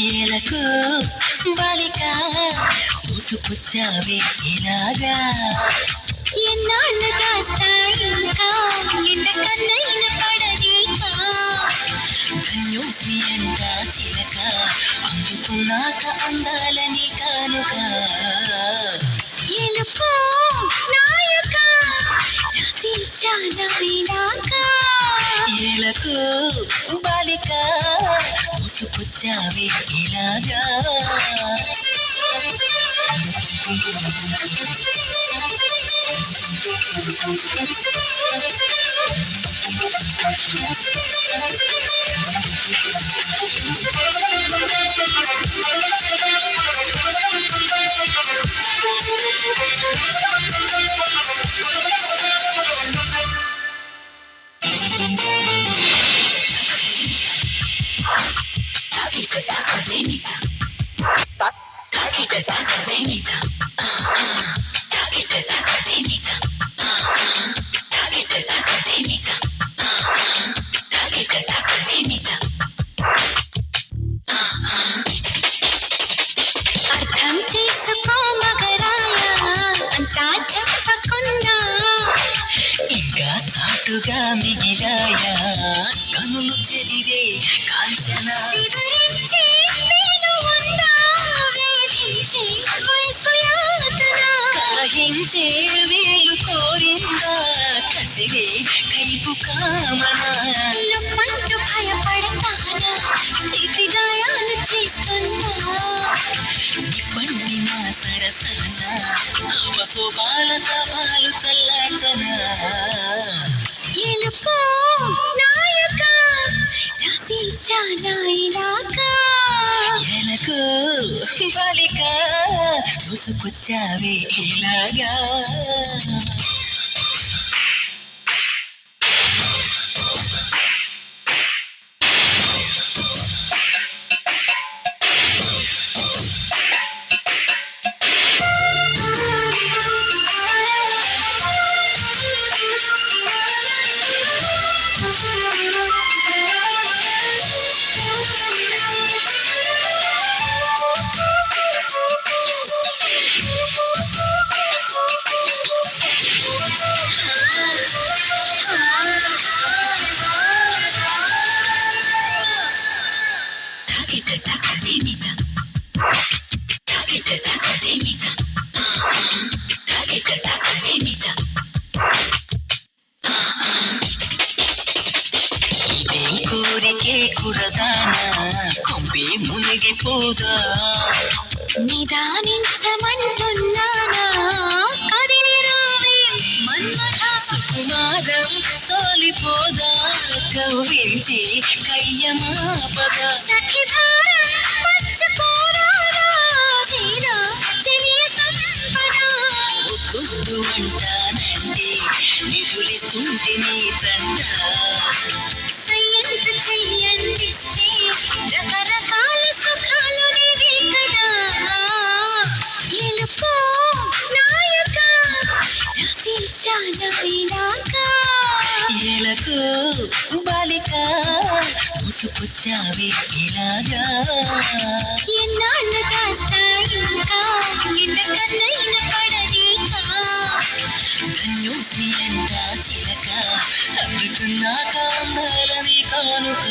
ఏలకు బాలిక ఊసుకొచ్చావే ఇలాగా ఎన్నాళ్ళు కాస్తాయి ఇంకా ఎండ కన్నైన పడనీకా ధన్యోస్మి అంట చిలక అందుకున్నాక అందాలని కానుక ఎలుకో నాయక రసించానా ఇలాగా ఏలకు బాలిక ఊసుకొచ్చావే ఇలాగా అర్థం చేసుకో మగరాయ అంతా చెప్పకుండా ఇంకా చాటుగా మిగిలాయా కనులు చెదిరే కాంచన వివరించి నేను ఉందా వేధించి వయసు యాతన కాహించే వీలు కోరిందా కసిరే కైపు కామన నమ్మంటూ భయపడతానా తీపి గాయాలు చేస్తున్నా నిప్పండిన సరసన వసోబాల తాపాలు చల్లార్చన ఎలుకో నాయక రసించానా ఇలాగా ఎలకు బాలిక దూసుకొచ్చావే ఇలాగా ఇదేం కోరికే కురదానా కొంపే మునిగిపోదా నిదానించమంటున్నానా కదిలి రావే మన్మథ సుకుమారం సోలిపోదా కవ్వించి కయ్యమాపద సఖిధార పంచకోరారా చీరా చెలియ సంపద వద్దు అంటానండి నిధులిస్తుంటే నీ జంట సయ్యంత చెయ్యందిస్తే రకరకాల సుఖాలు నీవే కదా ఎలుకో నాయక రసించానా ఇలాగా ఏలకు బాలిక దూసుకొచ్చావే ఇలాగా ఎన్నాళ్ళు కాస్తాయి ఇంకా ఎండ కన్నైన పడనీకా ధన్యోస్మి అంట చిలక అందుకున్నాక అందాలని కానుక